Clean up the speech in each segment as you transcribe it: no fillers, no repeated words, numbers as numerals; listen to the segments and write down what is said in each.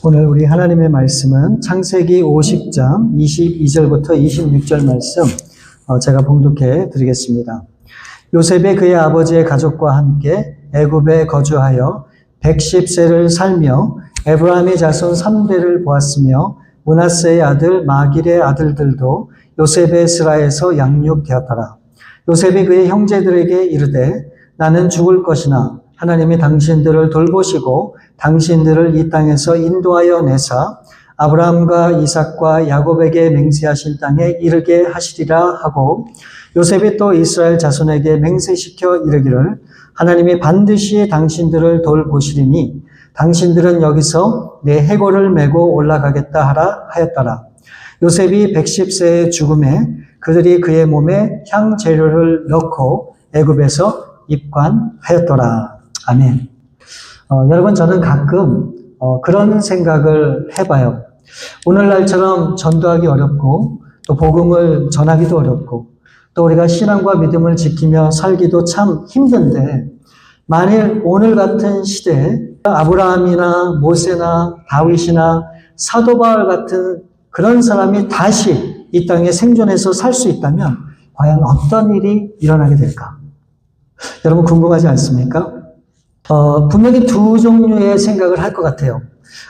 오늘 우리 하나님의 말씀은 창세기 50장 22절부터 26절 말씀 제가 봉독해 드리겠습니다. 요셉이 그의 아버지의 가족과 함께 애굽에 거주하여 110세를 살며 에브라임의 자손 3대를 보았으며 므낫세의 아들 마길의 아들들도 요셉의 스라에서 양육되었더라. 요셉이 그의 형제들에게 이르되 나는 죽을 것이나 하나님이 당신들을 돌보시고 당신들을 이 땅에서 인도하여 내사 아브라함과 이삭과 야곱에게 맹세하신 땅에 이르게 하시리라 하고, 요셉이 또 이스라엘 자손에게 맹세시켜 이르기를 하나님이 반드시 당신들을 돌보시리니 당신들은 여기서 내 해골을 메고 올라가겠다 하라 하였더라. 요셉이 110세의 죽음에 그들이 그의 몸에 향재료를 넣고 애굽에서 입관하였더라. 아멘. 여러분, 저는 가끔 그런 생각을 해봐요. 오늘날처럼 전도하기 어렵고 또 복음을 전하기도 어렵고 또 우리가 신앙과 믿음을 지키며 살기도 참 힘든데, 만일 오늘 같은 시대에 아브라함이나 모세나 다윗이나 사도 바울 같은 그런 사람이 다시 이 땅에 생존해서 살 수 있다면 과연 어떤 일이 일어나게 될까? 여러분 궁금하지 않습니까? 분명히 두 종류의 생각을 할 것 같아요.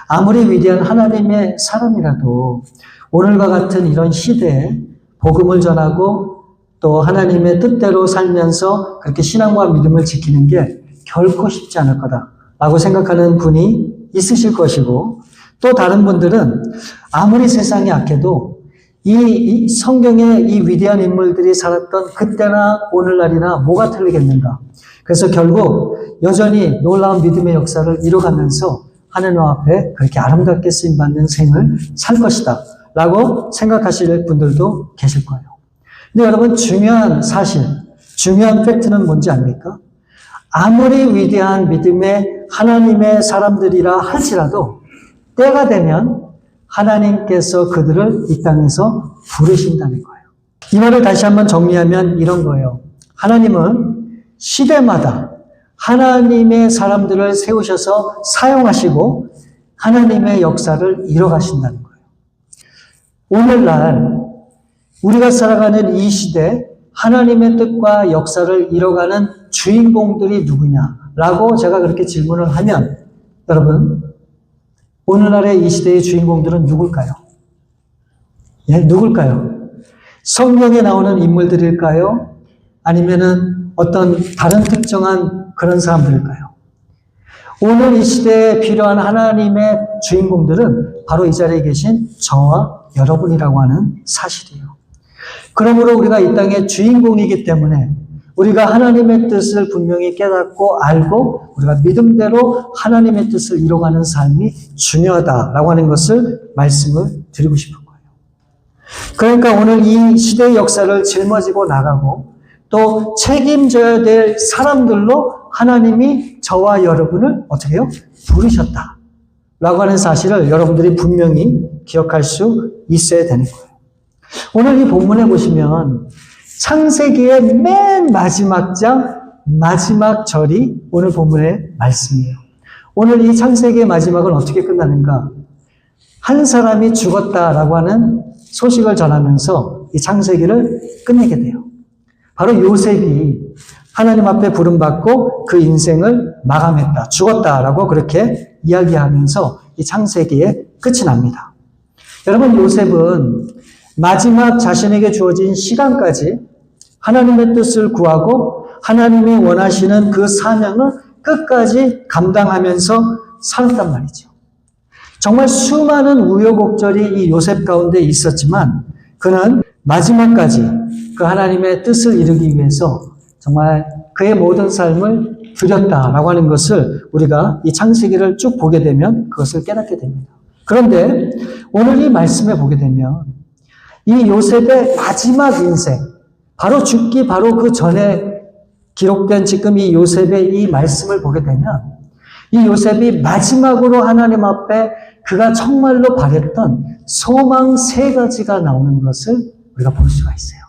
아무리 위대한 하나님의 사람이라도 오늘과 같은 이런 시대에 복음을 전하고 또 하나님의 뜻대로 살면서 그렇게 신앙과 믿음을 지키는 게 결코 쉽지 않을 거다라고 생각하는 분이 있으실 것이고, 또 다른 분들은 아무리 세상이 악해도 이 성경의 이 위대한 인물들이 살았던 그때나 오늘날이나 뭐가 틀리겠는가. 그래서 결국 여전히 놀라운 믿음의 역사를 이뤄가면서 하나님 앞에 그렇게 아름답게 쓰임받는 생을 살 것이다 라고 생각하실 분들도 계실 거예요. 근데 여러분, 중요한 사실, 중요한 팩트는 뭔지 압니까? 아무리 위대한 믿음의 하나님의 사람들이라 할지라도 때가 되면 하나님께서 그들을 이 땅에서 부르신다는 거예요. 이 말을 다시 한번 정리하면 이런 거예요. 하나님은 시대마다 하나님의 사람들을 세우셔서 사용하시고 하나님의 역사를 이뤄가신다는 거예요. 오늘날 우리가 살아가는 이 시대 하나님의 뜻과 역사를 이뤄가는 주인공들이 누구냐라고 제가 그렇게 질문을 하면, 여러분, 오늘날의 이 시대의 주인공들은 누굴까요? 예, 누굴까요? 성경에 나오는 인물들일까요? 아니면은 어떤 다른 특정한 그런 사람들일까요? 오늘 이 시대에 필요한 하나님의 주인공들은 바로 이 자리에 계신 저와 여러분이라고 하는 사실이에요. 그러므로 우리가 이 땅의 주인공이기 때문에 우리가 하나님의 뜻을 분명히 깨닫고 알고 우리가 믿음대로 하나님의 뜻을 이뤄가는 삶이 중요하다라고 하는 것을 말씀을 드리고 싶은 거예요. 그러니까 오늘 이 시대의 역사를 짊어지고 나가고 또 책임져야 될 사람들로 하나님이 저와 여러분을 어떻게 해요? 부르셨다라고 하는 사실을 여러분들이 분명히 기억할 수 있어야 되는 거예요. 오늘 이 본문에 보시면 창세기의 맨 마지막 장, 마지막 절이 오늘 본문의 말씀이에요. 오늘 이 창세기의 마지막은 어떻게 끝나는가? 한 사람이 죽었다라고 하는 소식을 전하면서 이 창세기를 끝내게 돼요. 바로 요셉이 하나님 앞에 부름받고 그 인생을 마감했다, 죽었다라고 그렇게 이야기하면서 이 창세기의 끝이 납니다. 여러분, 요셉은 마지막 자신에게 주어진 시간까지 하나님의 뜻을 구하고 하나님이 원하시는 그 사명을 끝까지 감당하면서 살았단 말이죠. 정말 수많은 우여곡절이 이 요셉 가운데 있었지만 그는 마지막까지 그 하나님의 뜻을 이루기 위해서 정말 그의 모든 삶을 드렸다라고 하는 것을 우리가 이 창세기를 쭉 보게 되면 그것을 깨닫게 됩니다. 그런데 오늘 이 말씀에 보게 되면 이 요셉의 마지막 인생, 바로 죽기 바로 그 전에 기록된 지금 이 요셉의 이 말씀을 보게 되면 이 요셉이 마지막으로 하나님 앞에 그가 정말로 바랬던 소망 3가지가 나오는 것을 우리가 볼 수가 있어요.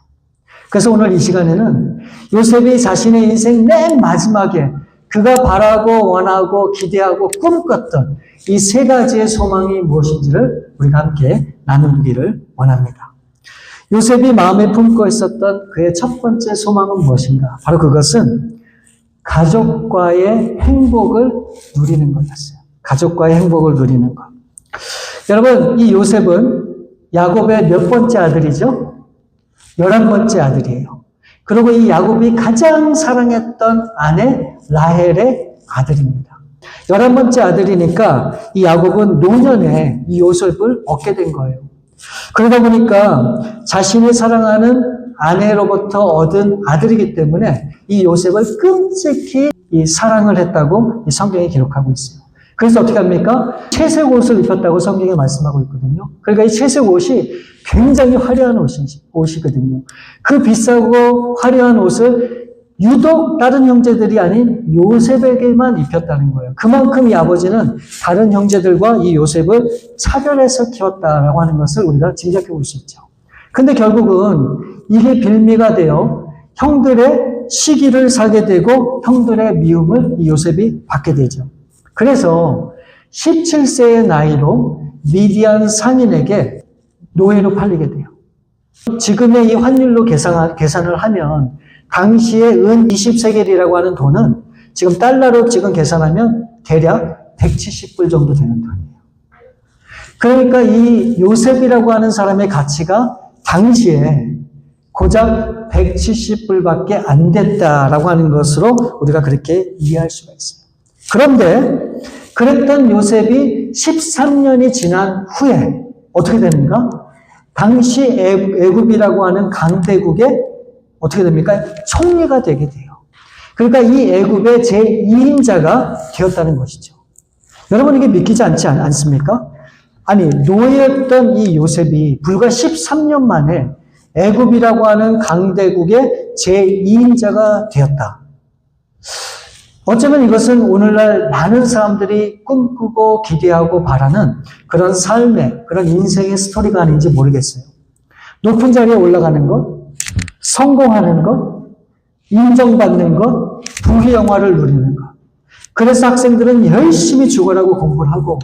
그래서 오늘 이 시간에는 요셉이 자신의 인생 맨 마지막에 그가 바라고 원하고 기대하고 꿈꿨던 이 세 가지의 소망이 무엇인지를 우리가 함께 나누기를 원합니다. 요셉이 마음에 품고 있었던 그의 첫 번째 소망은 무엇인가? 바로 그것은 가족과의 행복을 누리는 것이었어요. 가족과의 행복을 누리는 것. 여러분, 이 요셉은 야곱의 몇 번째 아들이죠? 11번째 아들이에요. 그리고 이 야곱이 가장 사랑했던 아내 라헬의 아들입니다. 11번째 아들이니까 이 야곱은 노년에 이 요셉을 얻게 된 거예요. 그러다 보니까 자신이 사랑하는 아내로부터 얻은 아들이기 때문에 이 요셉을 끔찍히 이 사랑을 했다고 이 성경에 기록하고 있어요. 그래서 어떻게 합니까? 채색 옷을 입혔다고 성경에 말씀하고 있거든요. 그러니까 이 채색 옷이 굉장히 화려한 옷이거든요. 그 비싸고 화려한 옷을 유독 다른 형제들이 아닌 요셉에게만 입혔다는 거예요. 그만큼 이 아버지는 다른 형제들과 이 요셉을 차별해서 키웠다라고 하는 것을 우리가 짐작해 볼 수 있죠. 근데 결국은 이게 빌미가 되어 형들의 시기를 살게 되고 형들의 미움을 이 요셉이 받게 되죠. 그래서 17세의 나이로 미디안 상인에게 노예로 팔리게 돼요. 지금의 이 환율로 계산을 하면 당시의 은 20세겔이라고 하는 돈은 지금 달러로 지금 계산하면 대략 170불 정도 되는 돈이에요. 그러니까 이 요셉이라고 하는 사람의 가치가 당시에 고작 170불밖에 안 됐다라고 하는 것으로 우리가 그렇게 이해할 수가 있어요. 그런데 그랬던 요셉이 13년이 지난 후에 어떻게 되는가? 당시 애굽이라고 하는 강대국의 어떻게 됩니까? 총리가 되게 돼요. 그러니까 이 애굽의 제2인자가 되었다는 것이죠. 여러분 이게 믿기지 않습니까? 아니 노예였던 이 요셉이 불과 13년 만에 애굽이라고 하는 강대국의 제2인자가 되었다. 어쩌면 이것은 오늘날 많은 사람들이 꿈꾸고 기대하고 바라는 그런 삶의, 그런 인생의 스토리가 아닌지 모르겠어요. 높은 자리에 올라가는 것, 성공하는 것, 인정받는 것, 부귀 영화를 누리는 것. 그래서 학생들은 열심히 죽어라고 공부를 하고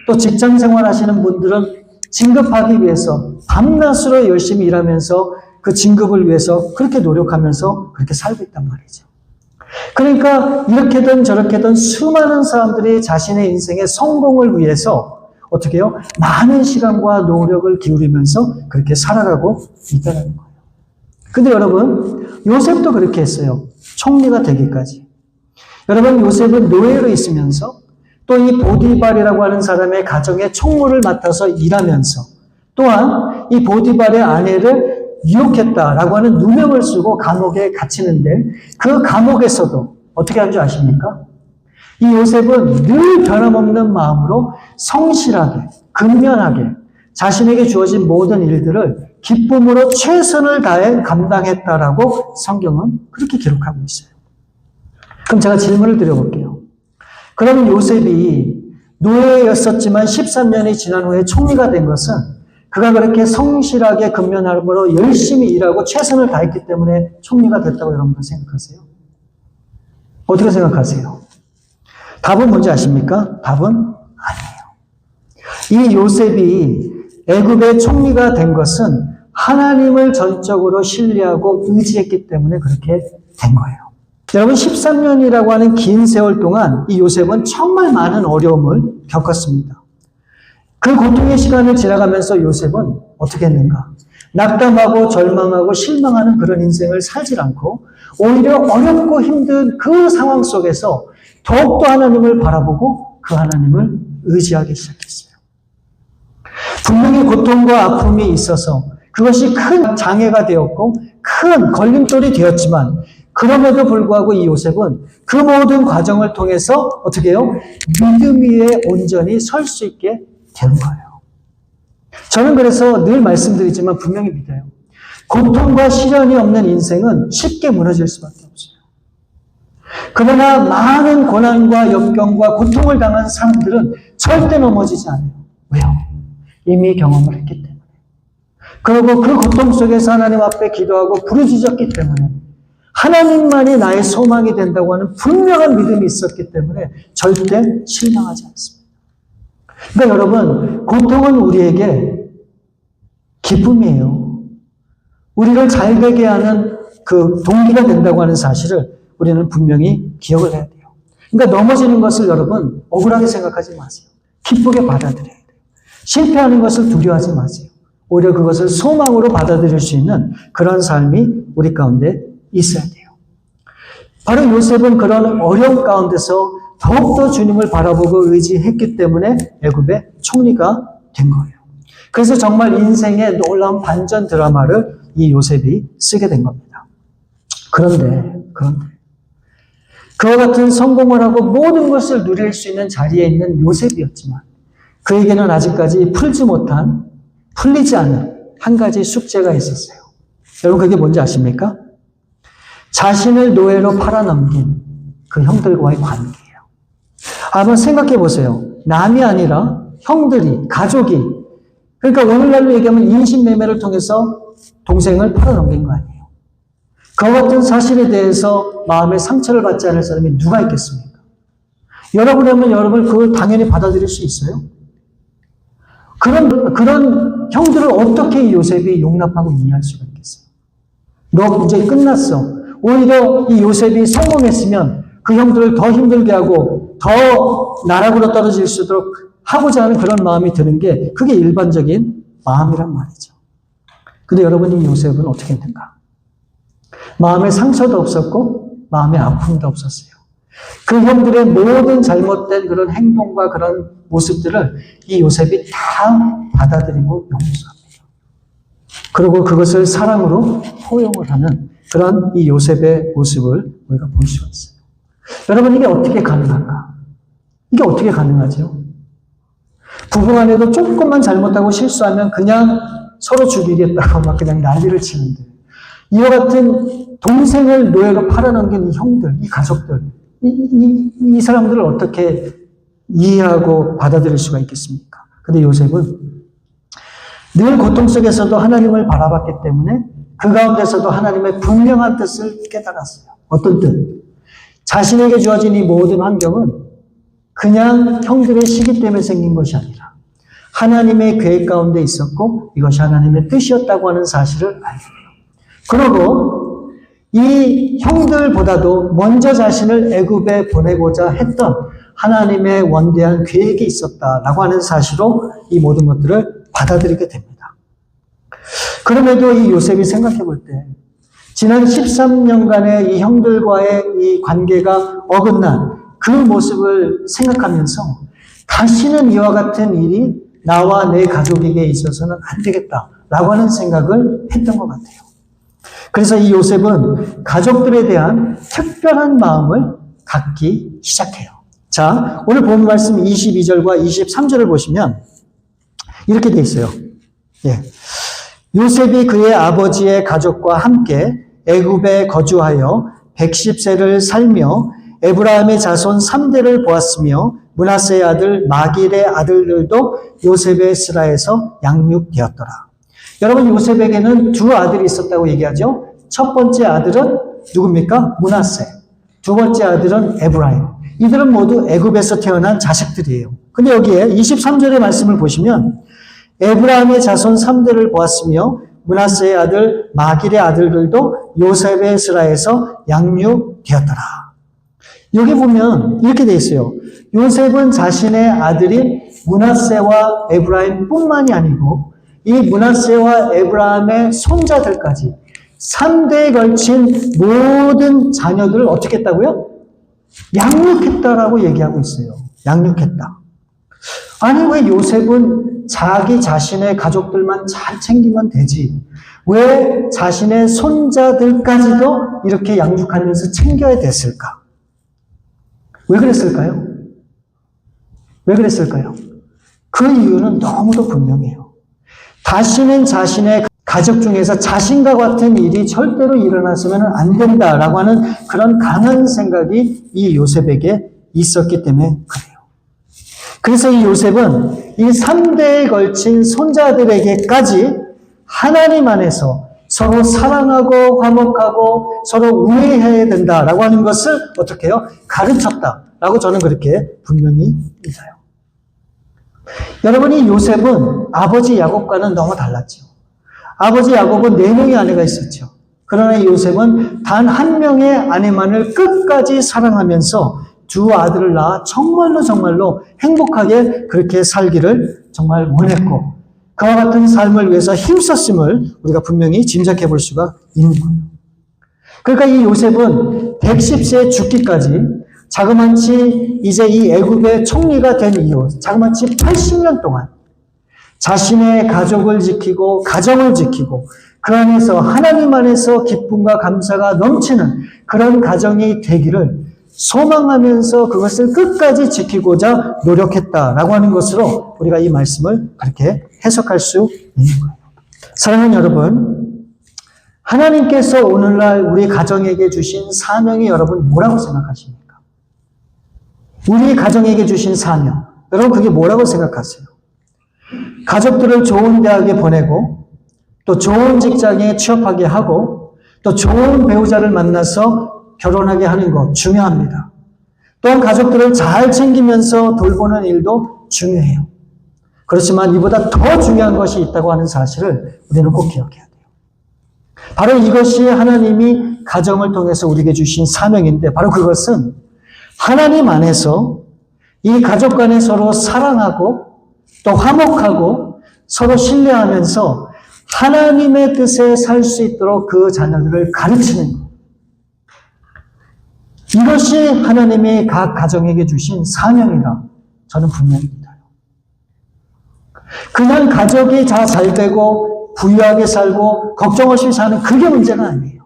또 직장 생활 하시는 분들은 진급하기 위해서 밤낮으로 열심히 일하면서 그 진급을 위해서 그렇게 노력하면서 그렇게 살고 있단 말이죠. 그러니까 이렇게든 저렇게든 수많은 사람들이 자신의 인생의 성공을 위해서 어떻게 해요? 많은 시간과 노력을 기울이면서 그렇게 살아가고 있다는 거예요. 근데 여러분, 요셉도 그렇게 했어요. 총리가 되기까지. 여러분, 요셉은 노예로 있으면서 또 이 보디발이라고 하는 사람의 가정의 총무를 맡아서 일하면서 또한 이 보디발의 아내를 유혹했다라고 하는 누명을 쓰고 감옥에 갇히는데 그 감옥에서도 어떻게 한 줄 아십니까? 이 요셉은 늘 변함없는 마음으로 성실하게, 근면하게 자신에게 주어진 모든 일들을 기쁨으로 최선을 다해 감당했다라고 성경은 그렇게 기록하고 있어요. 그럼 제가 질문을 드려볼게요. 그러면 요셉이 노예였었지만 13년이 지난 후에 총리가 된 것은 그가 그렇게 성실하게 근면함으로 열심히 일하고 최선을 다했기 때문에 총리가 됐다고 여러분들 생각하세요? 어떻게 생각하세요? 답은 뭔지 아십니까? 답은 아니에요. 이 요셉이 애굽의 총리가 된 것은 하나님을 전적으로 신뢰하고 의지했기 때문에 그렇게 된 거예요. 여러분 13년이라고 하는 긴 세월 동안 이 요셉은 정말 많은 어려움을 겪었습니다. 그 고통의 시간을 지나가면서 요셉은 어떻게 했는가? 낙담하고 절망하고 실망하는 그런 인생을 살지 않고 오히려 어렵고 힘든 그 상황 속에서 더욱더 하나님을 바라보고 그 하나님을 의지하기 시작했어요. 분명히 고통과 아픔이 있어서 그것이 큰 장애가 되었고 큰 걸림돌이 되었지만 그럼에도 불구하고 이 요셉은 그 모든 과정을 통해서 어떻게 해요? 믿음 위에 온전히 설 수 있게 된 거예요. 저는 그래서 늘 말씀드리지만 분명히 믿어요. 고통과 시련이 없는 인생은 쉽게 무너질 수밖에 없어요. 그러나 많은 고난과 역경과 고통을 당한 사람들은 절대 넘어지지 않아요. 왜요? 이미 경험을 했기 때문에. 그리고 그 고통 속에서 하나님 앞에 기도하고 부르짖었기 때문에 하나님만이 나의 소망이 된다고 하는 분명한 믿음이 있었기 때문에 절대 실망하지 않습니다. 그러니까 여러분, 고통은 우리에게 기쁨이에요. 우리를 잘 되게 하는 그 동기가 된다고 하는 사실을 우리는 분명히 기억을 해야 돼요. 그러니까 넘어지는 것을 여러분 억울하게 생각하지 마세요. 기쁘게 받아들여야 돼요. 실패하는 것을 두려워하지 마세요. 오히려 그것을 소망으로 받아들일 수 있는 그런 삶이 우리 가운데 있어야 돼요. 바로 요셉은 그런 어려움 가운데서 더욱더 주님을 바라보고 의지했기 때문에 애굽의 총리가 된 거예요. 그래서 정말 인생의 놀라운 반전 드라마를 이 요셉이 쓰게 된 겁니다. 그런데 그와 같은 성공을 하고 모든 것을 누릴 수 있는 자리에 있는 요셉이었지만 그에게는 아직까지 풀리지 않은 한 가지 숙제가 있었어요. 여러분 그게 뭔지 아십니까? 자신을 노예로 팔아넘긴 그 형들과의 관계예요. 한번 생각해 보세요. 남이 아니라 형들이, 가족이, 그러니까 오늘날로 얘기하면 인신매매를 통해서 동생을 팔아넘긴 거 아니에요. 그와 같은 사실에 대해서 마음의 상처를 받지 않을 사람이 누가 있겠습니까? 여러분이라면 여러분 그걸 당연히 받아들일 수 있어요? 그런 형들을 어떻게 요셉이 용납하고 이해할 수가 있겠어요? 너 이제 끝났어. 오히려 이 요셉이 성공했으면 그 형들을 더 힘들게 하고 더 나락으로 떨어질 수 있도록 하고자 하는 그런 마음이 드는 게 그게 일반적인 마음이란 말이죠. 근데 여러분 이 요셉은 어떻게 했는가? 마음의 상처도 없었고 마음의 아픔도 없었어요. 그 형들의 모든 잘못된 그런 행동과 그런 모습들을 이 요셉이 다 받아들이고 용서합니다. 그리고 그것을 사랑으로 포용을 하는 그런 이 요셉의 모습을 우리가 볼 수가 있어요. 여러분 이게 어떻게 가능한가? 이게 어떻게 가능하죠? 부부간에도 조금만 잘못하고 실수하면 그냥 서로 죽이겠다고 막 그냥 난리를 치는데 이와 같은 동생을 노예로 팔아넘긴 이 형들, 이 가족들, 이 사람들을 어떻게 이해하고 받아들일 수가 있겠습니까? 근데 요셉은 늘 고통 속에서도 하나님을 바라봤기 때문에 그 가운데서도 하나님의 분명한 뜻을 깨달았어요. 어떤 뜻? 자신에게 주어진 이 모든 환경은 그냥 형들의 시기 때문에 생긴 것이 아니라 하나님의 계획 가운데 있었고 이것이 하나님의 뜻이었다고 하는 사실을 알게 돼요. 그리고 이 형들보다도 먼저 자신을 애굽에 보내고자 했던 하나님의 원대한 계획이 있었다라고 하는 사실로 이 모든 것들을 받아들이게 됩니다. 그럼에도 이 요셉이 생각해 볼 때 지난 13년간의 이 형들과의 이 관계가 어긋난 그 모습을 생각하면서 다시는 이와 같은 일이 나와 내 가족에게 있어서는 안 되겠다라고 하는 생각을 했던 것 같아요. 그래서 이 요셉은 가족들에 대한 특별한 마음을 갖기 시작해요. 자, 오늘 본 말씀 22절과 23절을 보시면 이렇게 돼 있어요. 예. 요셉이 그의 아버지의 가족과 함께 애굽에 거주하여 110세를 살며 에브라임의 자손 3대를 보았으며 므낫세의 아들 마길의 아들들도 요셉의 스라에서 양육되었더라. 여러분 요셉에게는 두 아들이 있었다고 얘기하죠. 첫 번째 아들은 누굽니까? 므낫세. 두 번째 아들은 에브라임. 이들은 모두 애굽에서 태어난 자식들이에요. 근데 여기에 23절의 말씀을 보시면 에브라임의 자손 3대를 보았으며 므낫세의 아들 마길의 아들들도 요셉의 스라에서 양육되었더라. 여기 보면 이렇게 돼 있어요. 요셉은 자신의 아들인 므낫세와 에브라임 뿐만이 아니고 이 므낫세와 에브라임의 손자들까지 3대에 걸친 모든 자녀들을 어떻게 했다고요? 양육했다라고 얘기하고 있어요. 양육했다. 아니 왜 요셉은 자기 자신의 가족들만 잘 챙기면 되지? 왜 자신의 손자들까지도 이렇게 양육하면서 챙겨야 됐을까? 왜 그랬을까요? 왜 그랬을까요? 그 이유는 너무도 분명해요. 다시는 자신의 가족 중에서 자신과 같은 일이 절대로 일어났으면 안 된다라고 하는 그런 강한 생각이 이 요셉에게 있었기 때문에 그래요. 그래서 이 요셉은 이 3대에 걸친 손자들에게까지 하나님 안에서 서로 사랑하고 화목하고 서로 우애해야 된다라고 하는 것을 어떻게 해요? 가르쳤다라고 저는 그렇게 분명히 믿어요. 여러분이 요셉은 아버지 야곱과는 너무 달랐죠. 아버지 야곱은 4명의 아내가 있었죠. 그러나 요셉은 단 한 명의 아내만을 끝까지 사랑하면서 두 아들을 낳아 정말로 행복하게 그렇게 살기를 정말 원했고 그와 같은 삶을 위해서 힘썼음을 우리가 분명히 짐작해 볼 수가 있는 거예요. 그러니까 이 요셉은 110세에 죽기까지 자그마치 이제 이 애굽의 총리가 된 이후 자그마치 80년 동안 자신의 가족을 지키고 가정을 지키고 그 안에서 하나님 안에서 기쁨과 감사가 넘치는 그런 가정이 되기를 소망하면서 그것을 끝까지 지키고자 노력했다라고 하는 것으로 우리가 이 말씀을 그렇게 해석할 수 있는 거예요. 사랑하는 여러분, 하나님께서 오늘날 우리 가정에게 주신 사명이 여러분 뭐라고 생각하십니까? 우리 가정에게 주신 사명, 여러분 그게 뭐라고 생각하세요? 가족들을 좋은 대학에 보내고 또 좋은 직장에 취업하게 하고 또 좋은 배우자를 만나서 결혼하게 하는 것 중요합니다. 또한 가족들을 잘 챙기면서 돌보는 일도 중요해요. 그렇지만 이보다 더 중요한 것이 있다고 하는 사실을 우리는 꼭 기억해야 돼요. 바로 이것이 하나님이 가정을 통해서 우리에게 주신 사명인데 바로 그것은 하나님 안에서 이 가족 간에 서로 사랑하고 또 화목하고 서로 신뢰하면서 하나님의 뜻에 살 수 있도록 그 자녀들을 가르치는 것. 이것이 하나님이 각 가정에게 주신 사명이라 저는 분명히 믿어요. 그냥 가족이 다 잘 되고 부유하게 살고 걱정 없이 사는 그게 문제가 아니에요.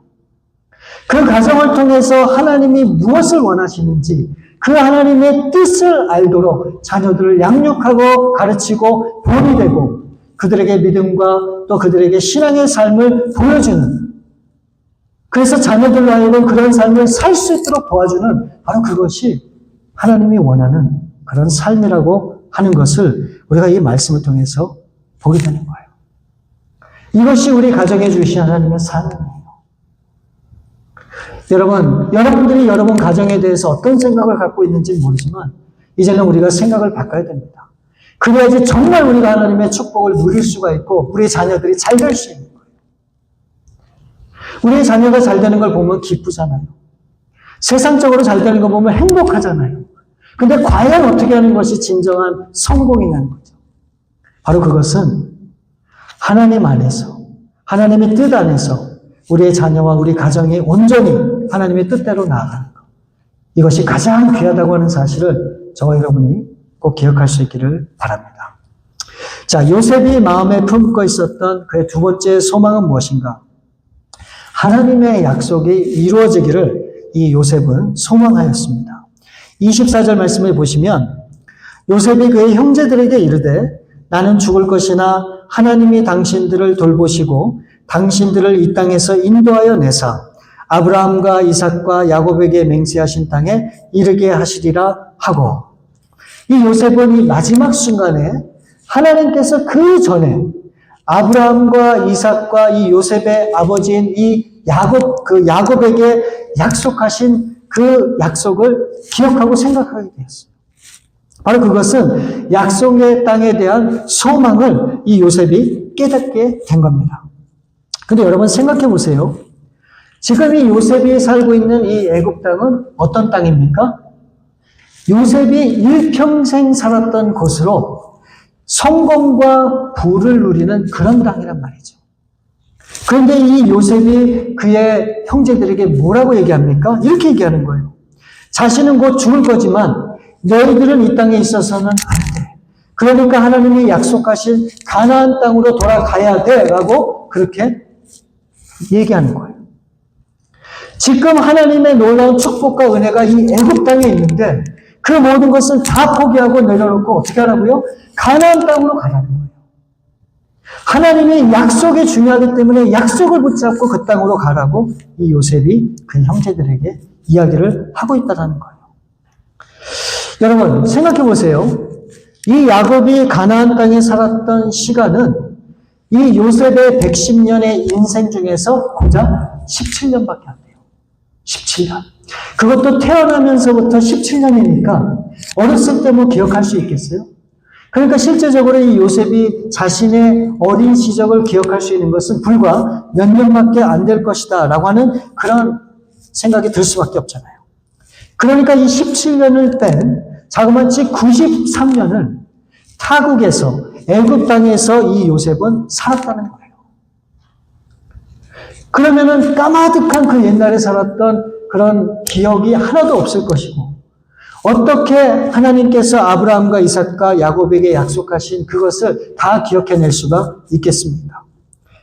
그 가정을 통해서 하나님이 무엇을 원하시는지 그 하나님의 뜻을 알도록 자녀들을 양육하고 가르치고 본이 되고 그들에게 믿음과 또 그들에게 신앙의 삶을 보여주는 그래서 자녀들로 하여금 그런 삶을 살 수 있도록 도와주는 바로 그것이 하나님이 원하는 그런 삶이라고 하는 것을 우리가 이 말씀을 통해서 보게 되는 거예요. 이것이 우리 가정에 주신 하나님의 사명이에요. 여러분, 여러분들이 여러분 가정에 대해서 어떤 생각을 갖고 있는지 모르지만 이제는 우리가 생각을 바꿔야 됩니다. 그래야지 정말 우리가 하나님의 축복을 누릴 수가 있고 우리 자녀들이 잘 될 수 있는 거예요. 우리의 자녀가 잘 되는 걸 보면 기쁘잖아요. 세상적으로 잘 되는 거 보면 행복하잖아요. 근데 과연 어떻게 하는 것이 진정한 성공이냐는 거죠. 바로 그것은 하나님 안에서, 하나님의 뜻 안에서 우리의 자녀와 우리 가정이 온전히 하나님의 뜻대로 나아가는 것. 이것이 가장 귀하다고 하는 사실을 저와 여러분이 꼭 기억할 수 있기를 바랍니다. 자, 요셉이 마음에 품고 있었던 그의 두 번째 소망은 무엇인가? 하나님의 약속이 이루어지기를 이 요셉은 소망하였습니다. 24절 말씀을 보시면 요셉이 그의 형제들에게 이르되 나는 죽을 것이나 하나님이 당신들을 돌보시고 당신들을 이 땅에서 인도하여 내사 아브라함과 이삭과 야곱에게 맹세하신 땅에 이르게 하시리라 하고 이 요셉은 이 마지막 순간에 하나님께서 그 전에 아브라함과 이삭과 이 요셉의 아버지인 이 야곱에게 약속하신 그 약속을 기억하고 생각하게 되었어요. 바로 그것은 약속의 땅에 대한 소망을 이 요셉이 깨닫게 된 겁니다. 근데 여러분 생각해 보세요. 지금 이 요셉이 살고 있는 이 애굽 땅은 어떤 땅입니까? 요셉이 일평생 살았던 곳으로 성공과 부를 누리는 그런 땅이란 말이죠. 그런데 이 요셉이 그의 형제들에게 뭐라고 얘기합니까? 이렇게 얘기하는 거예요. 자신은 곧 죽을 거지만 너희들은 이 땅에 있어서는 안 돼. 그러니까 하나님이 약속하신 가나안 땅으로 돌아가야 돼 라고 그렇게 얘기하는 거예요. 지금 하나님의 놀라운 축복과 은혜가 이 애굽 땅에 있는데 그 모든 것을 다 포기하고 내려놓고 어떻게 하라고요? 가나안 땅으로 가라는 거예요. 하나님의 약속이 중요하기 때문에 약속을 붙잡고 그 땅으로 가라고 이 요셉이 그 형제들에게 이야기를 하고 있다는 거예요. 여러분 생각해 보세요. 이 야곱이 가나안 땅에 살았던 시간은 이 요셉의 110년의 인생 중에서 고작 17년밖에 안 돼요. 17년. 그것도 태어나면서부터 17년이니까 어렸을 때 뭐 기억할 수 있겠어요? 그러니까 실제적으로 이 요셉이 자신의 어린 시절을 기억할 수 있는 것은 불과 몇 년밖에 안 될 것이다 라고 하는 그런 생각이 들 수밖에 없잖아요. 그러니까 이 17년을 뺀 자그마치 93년을 타국에서 애굽 땅에서 이 요셉은 살았다는 거예요. 그러면은 까마득한 그 옛날에 살았던 그런 기억이 하나도 없을 것이고 어떻게 하나님께서 아브라함과 이삭과 야곱에게 약속하신 그것을 다 기억해낼 수가 있겠습니까?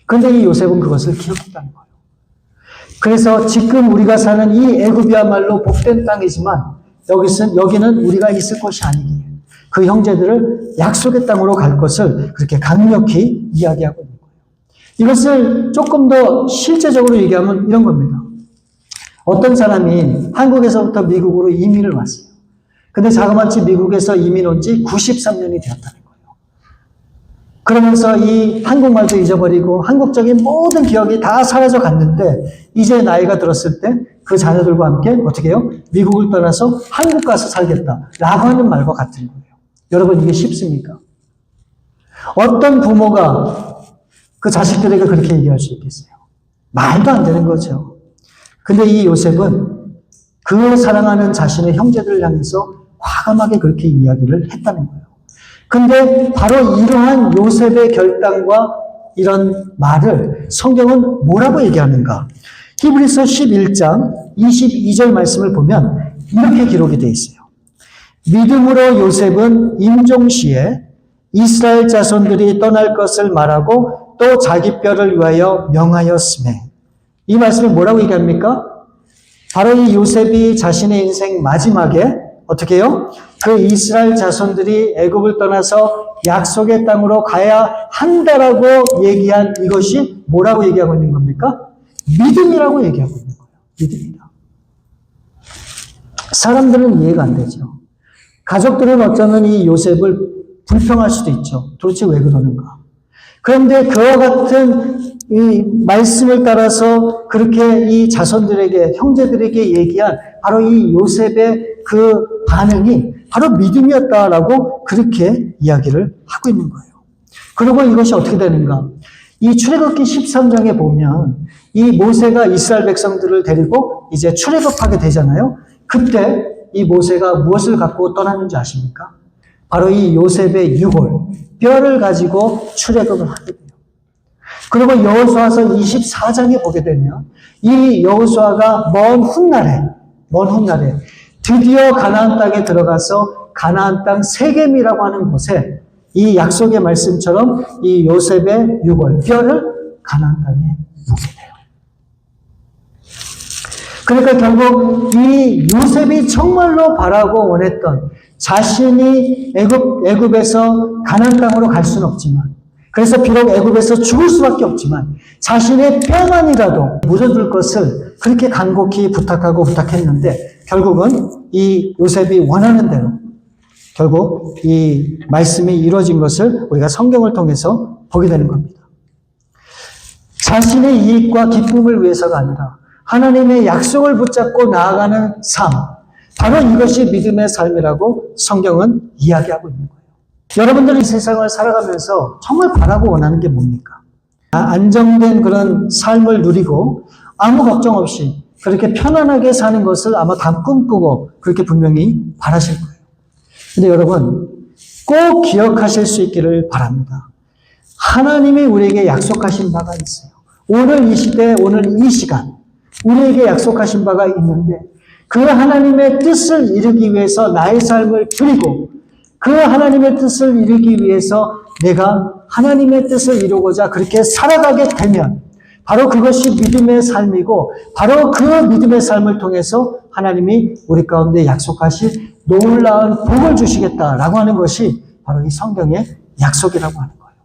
그런데 이 요셉은 그것을 기억했다는 거예요. 그래서 지금 우리가 사는 이 애굽이야말로 복된 땅이지만 여기는 우리가 있을 곳이 아니기에 그 형제들을 약속의 땅으로 갈 것을 그렇게 강력히 이야기하고 있는 거예요. 이것을 조금 더 실제적으로 얘기하면 이런 겁니다. 어떤 사람이 한국에서부터 미국으로 이민을 왔어요. 근데 자그마치 미국에서 이민 온 지 93년이 되었다는 거예요. 그러면서 이 한국말도 잊어버리고 한국적인 모든 기억이 다 사라져 갔는데 이제 나이가 들었을 때 그 자녀들과 함께 어떻게 해요? 미국을 떠나서 한국 가서 살겠다라고 하는 말과 같은 거예요. 여러분 이게 쉽습니까? 어떤 부모가 그 자식들에게 그렇게 얘기할 수 있겠어요? 말도 안 되는 거죠. 근데 이 요셉은 그 사랑하는 자신의 형제들을 향해서 과감하게 그렇게 이야기를 했다는 거예요. 근데 바로 이러한 요셉의 결단과 이런 말을 성경은 뭐라고 얘기하는가? 히브리서 11장 22절 말씀을 보면 이렇게 기록이 되어 있어요. 믿음으로 요셉은 임종시에 이스라엘 자손들이 떠날 것을 말하고 또 자기 뼈를 위하여 명하였으매. 이 말씀을 뭐라고 얘기합니까? 바로 이 요셉이 자신의 인생 마지막에 어떻게 해요? 그 이스라엘 자손들이 애굽을 떠나서 약속의 땅으로 가야 한다라고 얘기한 이것이 뭐라고 얘기하고 있는 겁니까? 믿음이라고 얘기하고 있는 거예요. 믿음이다. 사람들은 이해가 안 되죠. 가족들은 어쩌면 이 요셉을 불평할 수도 있죠. 도대체 왜 그러는가? 그런데 그와 같은 이 말씀을 따라서 그렇게 이 자손들에게, 형제들에게 얘기한 바로 이 요셉의 그 반응이 바로 믿음이었다라고 그렇게 이야기를 하고 있는 거예요. 그리고 이것이 어떻게 되는가? 이 출애굽기 13장에 보면 이 모세가 이스라엘 백성들을 데리고 이제 출애굽하게 되잖아요. 그때 이 모세가 무엇을 갖고 떠났는지 아십니까? 바로 이 요셉의 유골, 뼈를 가지고 출애굽을 하게 돼요. 그리고 여호수아서 24장에 보게 되면 이 여호수아가 먼 훗날에 드디어 가나안 땅에 들어가서 가나안 땅 세겜이라고 하는 곳에 이 약속의 말씀처럼 이 요셉의 유골, 뼈를 가나안 땅에 묻게 돼요. 그러니까 결국 이 요셉이 정말로 바라고 원했던 자신이 애굽에서 가나안 땅으로 갈 수는 없지만 그래서 비록 애굽에서 죽을 수밖에 없지만 자신의 뼈만이라도 묻어둘 것을 그렇게 간곡히 부탁했는데 결국은 이 요셉이 원하는 대로 결국 이 말씀이 이루어진 것을 우리가 성경을 통해서 보게 되는 겁니다. 자신의 이익과 기쁨을 위해서가 아니라 하나님의 약속을 붙잡고 나아가는 삶, 바로 이것이 믿음의 삶이라고 성경은 이야기하고 있는 거예요. 여러분들이 이 세상을 살아가면서 정말 바라고 원하는 게 뭡니까? 안정된 그런 삶을 누리고 아무 걱정 없이 그렇게 편안하게 사는 것을 아마 다 꿈꾸고 그렇게 분명히 바라실 거예요. 근데 여러분 꼭 기억하실 수 있기를 바랍니다. 하나님이 우리에게 약속하신 바가 있어요. 오늘 이 시대, 오늘 이 시간 우리에게 약속하신 바가 있는데 그 하나님의 뜻을 이루기 위해서 나의 삶을 드리고 그 하나님의 뜻을 이루기 위해서 내가 하나님의 뜻을 이루고자 그렇게 살아가게 되면 바로 그것이 믿음의 삶이고 바로 그 믿음의 삶을 통해서 하나님이 우리 가운데 약속하신 놀라운 복을 주시겠다라고 하는 것이 바로 이 성경의 약속이라고 하는 거예요.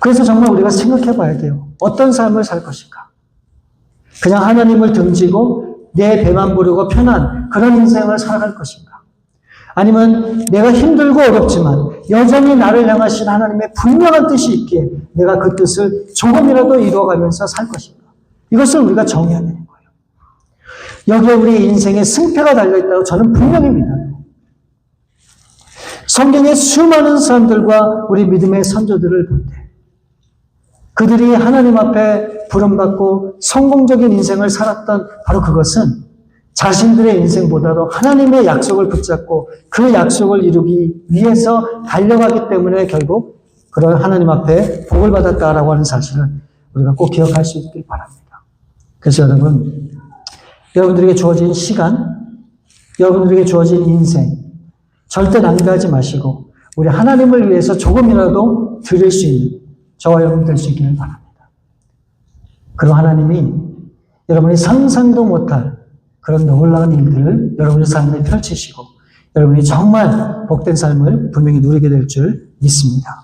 그래서 정말 우리가 생각해 봐야 돼요. 어떤 삶을 살 것인가? 그냥 하나님을 등지고 내 배만 부르고 편한 그런 인생을 살아갈 것인가? 아니면 내가 힘들고 어렵지만 여전히 나를 향하신 하나님의 분명한 뜻이 있기에 내가 그 뜻을 조금이라도 이루어가면서 살 것인가. 이것을 우리가 정해야 되는 거예요. 여기에 우리 인생의 승패가 달려있다고 저는 분명히 믿어요. 성경의 수많은 사람들과 우리 믿음의 선조들을 볼 때 그들이 하나님 앞에 부름받고 성공적인 인생을 살았던 바로 그것은 자신들의 인생보다도 하나님의 약속을 붙잡고 그 약속을 이루기 위해서 달려가기 때문에 결국 그런 하나님 앞에 복을 받았다라고 하는 사실을 우리가 꼭 기억할 수 있길 바랍니다. 그래서 여러분들에게 주어진 시간, 여러분들에게 주어진 인생 절대 낭비하지 마시고 우리 하나님을 위해서 조금이라도 드릴 수 있는 저와 여러분 될 수 있기를 바랍니다. 그럼 하나님이 여러분이 상상도 못할 그런 놀라운 일들을 여러분의 삶에 펼치시고 여러분이 정말 복된 삶을 분명히 누리게 될 줄 믿습니다.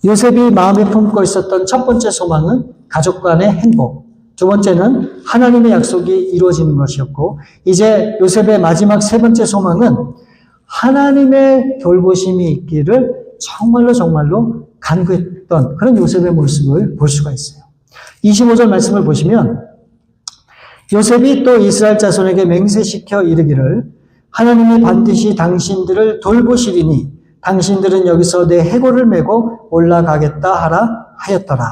요셉이 마음에 품고 있었던 첫 번째 소망은 가족 간의 행복, 두 번째는 하나님의 약속이 이루어지는 것이었고 이제 요셉의 마지막 세 번째 소망은 하나님의 돌보심이 있기를 정말로 간구했던 그런 요셉의 모습을 볼 수가 있어요. 25절 말씀을 보시면 요셉이 또 이스라엘 자손에게 맹세시켜 이르기를 하나님이 반드시 당신들을 돌보시리니 당신들은 여기서 내 해골을 메고 올라가겠다 하라 하였더라.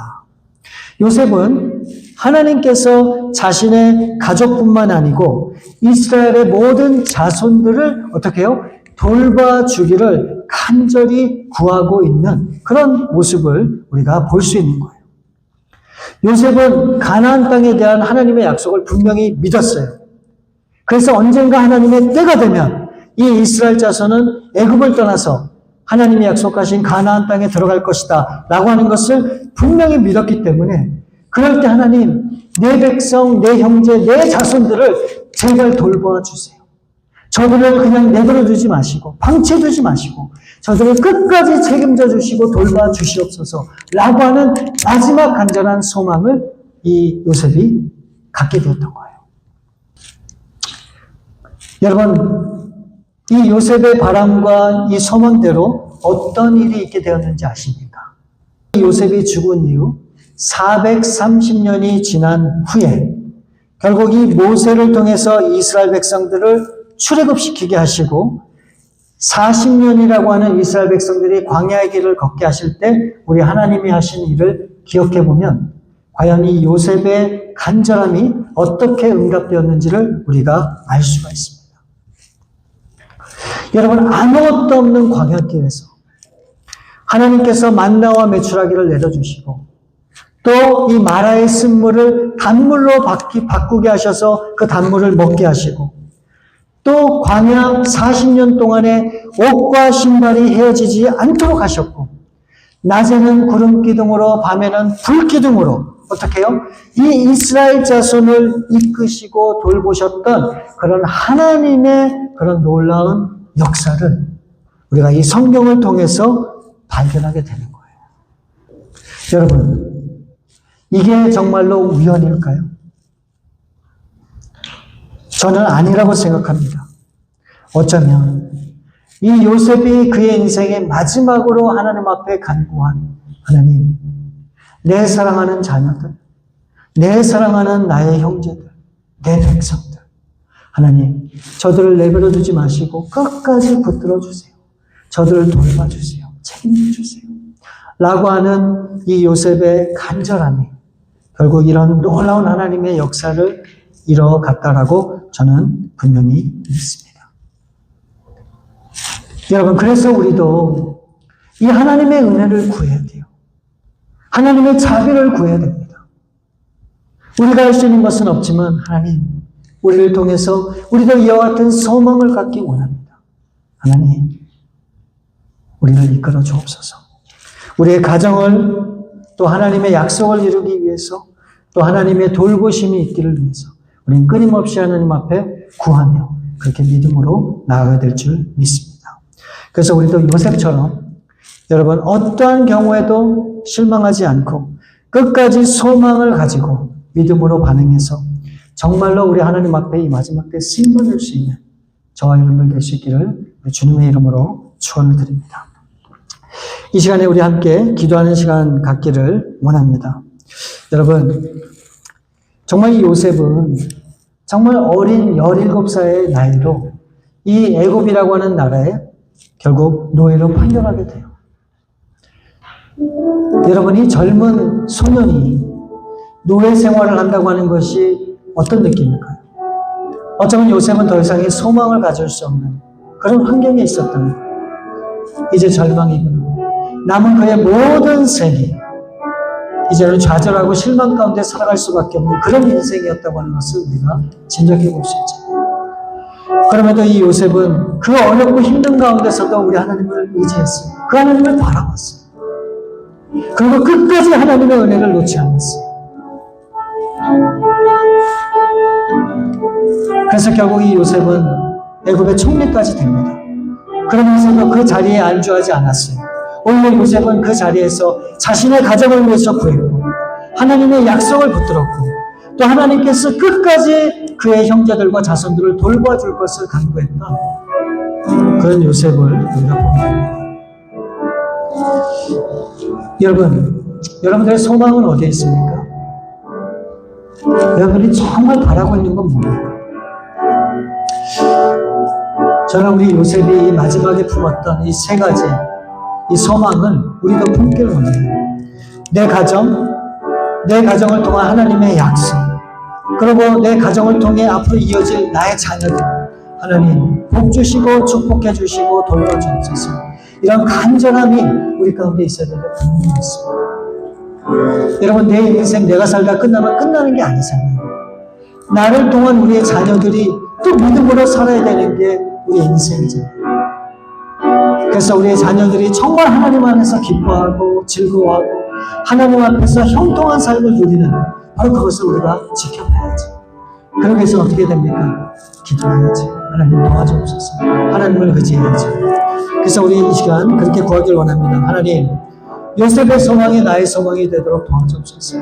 요셉은 하나님께서 자신의 가족뿐만 아니고 이스라엘의 모든 자손들을 어떻게 해요? 돌봐주기를 간절히 구하고 있는 그런 모습을 우리가 볼 수 있는 거예요. 요셉은 가나안 땅에 대한 하나님의 약속을 분명히 믿었어요. 그래서 언젠가 하나님의 때가 되면 이 이스라엘 자손은 애굽을 떠나서 하나님이 약속하신 가나안 땅에 들어갈 것이다 라고 하는 것을 분명히 믿었기 때문에 그럴 때 하나님, 내 백성, 내 형제, 내 자손들을 제발 돌보아 주세요. 저들을 그냥 내버려 두지 마시고 방치해 두지 마시고 저들을 끝까지 책임져 주시고 돌봐 주시옵소서 라고 하는 마지막 간절한 소망을 이 요셉이 갖게 되었던 거예요. 여러분, 이 요셉의 바람과 이 소망대로 어떤 일이 있게 되었는지 아십니까? 요셉이 죽은 이후 430년이 지난 후에 결국 이 모세를 통해서 이스라엘 백성들을 출애굽시키게 하시고 40년이라고 하는 이스라엘 백성들이 광야의 길을 걷게 하실 때 우리 하나님이 하신 일을 기억해 보면 과연 이 요셉의 간절함이 어떻게 응답되었는지를 우리가 알 수가 있습니다. 여러분, 아무것도 없는 광야길에서 하나님께서 만나와 메추라기를 내려주시고 또 이 마라의 쓴물을 단물로 바꾸게 하셔서 그 단물을 먹게 하시고 또 광야 40년 동안에 옷과 신발이 헤어지지 않도록 하셨고 낮에는 구름 기둥으로 밤에는 불 기둥으로 어떻게 해요? 이 이스라엘 자손을 이끄시고 돌보셨던 그런 하나님의 그런 놀라운 역사를 우리가 이 성경을 통해서 발견하게 되는 거예요. 여러분, 이게 정말로 우연일까요? 저는 아니라고 생각합니다. 어쩌면 이 요셉이 그의 인생의 마지막으로 하나님 앞에 간구한 하나님, 내 사랑하는 자녀들, 내 사랑하는 나의 형제들, 내 백성들, 하나님, 저들을 내버려 두지 마시고 끝까지 붙들어 주세요. 저들을 돌봐주세요. 책임져 주세요. 라고 하는 이 요셉의 간절함이 결국 이런 놀라운 하나님의 역사를 이뤄갔다라고 저는 분명히 믿습니다. 여러분, 그래서 우리도 이 하나님의 은혜를 구해야 돼요. 하나님의 자비를 구해야 됩니다. 우리가 할 수 있는 것은 없지만 하나님, 우리를 통해서 우리도 이와 같은 소망을 갖기 원합니다. 하나님, 우리를 이끌어 주옵소서. 우리의 가정을 또 하나님의 약속을 이루기 위해서 또 하나님의 돌보심이 있기를 위해서 우리는 끊임없이 하나님 앞에 구하며 그렇게 믿음으로 나아가야 될 줄 믿습니다. 그래서 우리도 요셉처럼 여러분 어떠한 경우에도 실망하지 않고 끝까지 소망을 가지고 믿음으로 반응해서 정말로 우리 하나님 앞에 이 마지막 때 쓰임받을 수 있는 저와 여러분들 될 수 있기를 주님의 이름으로 축원을 드립니다. 이 시간에 우리 함께 기도하는 시간 갖기를 원합니다. 여러분, 정말 이 요셉은 정말 어린 17살의 나이로 이 애굽이라고 하는 나라에 결국 노예로 판결하게 돼요. 여러분이 젊은 소년이 노예 생활을 한다고 하는 것이 어떤 느낌일까요? 어쩌면 요셉은 더 이상의 소망을 가질 수 없는 그런 환경에 있었던 거예요. 이제 절망이구나. 남은 그의 모든 생이 이제는 좌절하고 실망 가운데 살아갈 수밖에 없는 그런 인생이었다고 하는 것을 우리가 짐작해 볼 수 있죠. 그럼에도 이 요셉은 그 어렵고 힘든 가운데서도 우리 하나님을 의지했어요. 그 하나님을 바라봤어요. 그리고 끝까지 하나님의 은혜를 놓지 않았어요. 그래서 결국 이 요셉은 애굽의 총리까지 됩니다. 그러면서도 그 자리에 안주하지 않았어요. 오히려 요셉은 그 자리에서 자신의 가정을 위해서 구했고 하나님의 약속을 붙들었고 또 하나님께서 끝까지 그의 형제들과 자손들을 돌봐줄 것을 간구했던 그런 요셉을 우리가 봅니다. 여러분들의 소망은 어디에 있습니까? 여러분들이 정말 바라고 있는 건 뭡니까? 저는 우리 요셉이 마지막에 품었던 이 세 가지 이 소망을 우리도 품기를 원해요. 내 가정을 통한 하나님의 약속, 그리고 내 가정을 통해 앞으로 이어질 나의 자녀들, 하나님 복 주시고 축복해 주시고 돌봐주옵소서. 이런 간절함이 우리 가운데 있어야 되는 분명히 있습니다. 여러분, 내 인생 내가 살다 끝나면 끝나는 게 아니잖아요. 나를 통한 우리의 자녀들이 또 믿음으로 살아야 되는 게 우리의 인생이잖아요. 그래서 우리의 자녀들이 정말 하나님 안에서 기뻐하고 즐거워하고 하나님 앞에서 형통한 삶을 누리는 바로 그것을 우리가 지켜봐야지. 그러기 위해서 어떻게 됩니까? 기도해야지. 하나님 도와주옵소서. 하나님을 의지해야지. 그래서 우리 이 시간 그렇게 구하길 원합니다. 하나님, 요셉의 소망이 나의 소망이 되도록 도와주옵소서.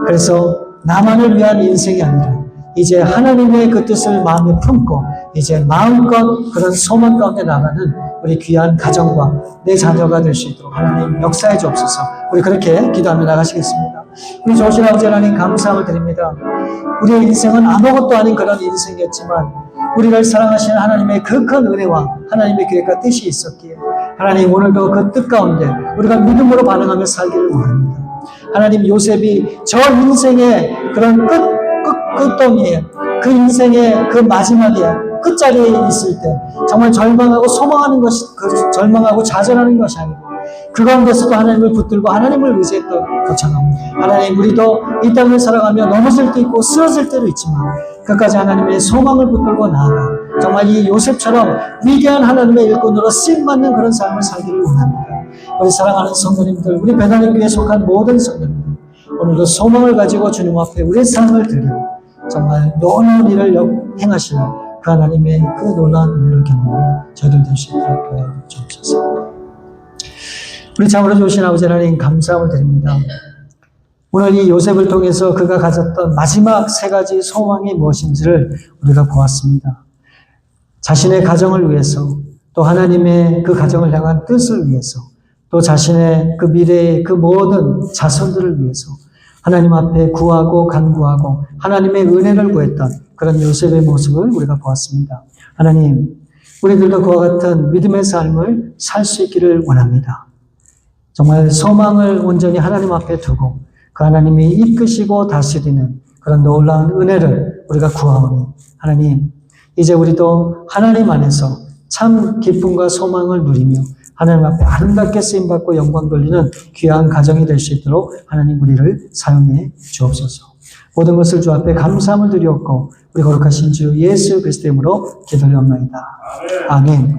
그래서 나만을 위한 인생이 아니라 이제 하나님의 그 뜻을 마음에 품고 이제 마음껏 그런 소망 가운데 나가는 우리 귀한 가정과 내 자녀가 될 수 있도록 하나님 역사해 주옵소서. 우리 그렇게 기도하며 나가시겠습니다. 우리 좋으신 아버지 하나님 감사함을 드립니다. 우리의 인생은 아무것도 아닌 그런 인생이었지만 우리를 사랑하시는 하나님의 그 큰 은혜와 하나님의 계획과 뜻이 있었기에 하나님 오늘도 그 뜻 가운데 우리가 믿음으로 반응하며 살기를 원합니다. 하나님, 요셉이 저 인생의 그런 끝동이에 그 인생의 그 마지막에 끝자리에 있을 때 정말 절망하고 소망하는 것이 절망하고 좌절하는 것이 아니고 그 가운데서도 하나님을 붙들고 하나님을 의지했던 것처럼 하나님, 우리도 이 땅을 살아가며 넘어질 때 있고 쓰러질 때도 있지만 끝까지 하나님의 소망을 붙들고 나아가 정말 이 요셉처럼 위대한 하나님의 일꾼으로 쓰임받는 그런 삶을 살기를 원합니다. 우리 사랑하는 성도님들, 우리 배나는 교회에 속한 모든 성도님들, 오늘도 소망을 가지고 주님 앞에 우리의 삶을 드리고 정말 놀라운 일을 행하시는 그 하나님의 그 놀라운 은혜를 경험하는 저희들 될 수 있도록 도와주옵소서. 우리 참으로 좋으신 아버지 하나님 감사함을 드립니다. 오늘 이 요셉을 통해서 그가 가졌던 마지막 세 가지 소망이 무엇인지를 우리가 보았습니다. 자신의 가정을 위해서, 또 하나님의 그 가정을 향한 뜻을 위해서, 또 자신의 그 미래의 그 모든 자손들을 위해서 하나님 앞에 구하고 간구하고 하나님의 은혜를 구했던 그런 요셉의 모습을 우리가 보았습니다. 하나님, 우리들도 그와 같은 믿음의 삶을 살 수 있기를 원합니다. 정말 소망을 온전히 하나님 앞에 두고 그 하나님이 이끄시고 다스리는 그런 놀라운 은혜를 우리가 구하오니 하나님, 이제 우리도 하나님 안에서 참 기쁨과 소망을 누리며 하나님 앞에 아름답게 쓰임받고 영광 돌리는 귀한 가정이 될 수 있도록 하나님 우리를 사용해 주옵소서. 모든 것을 주 앞에 감사함을 드리옵고 우리 거룩하신 주 예수 그리스도의 이름으로 기도드리옵나이다. 아멘.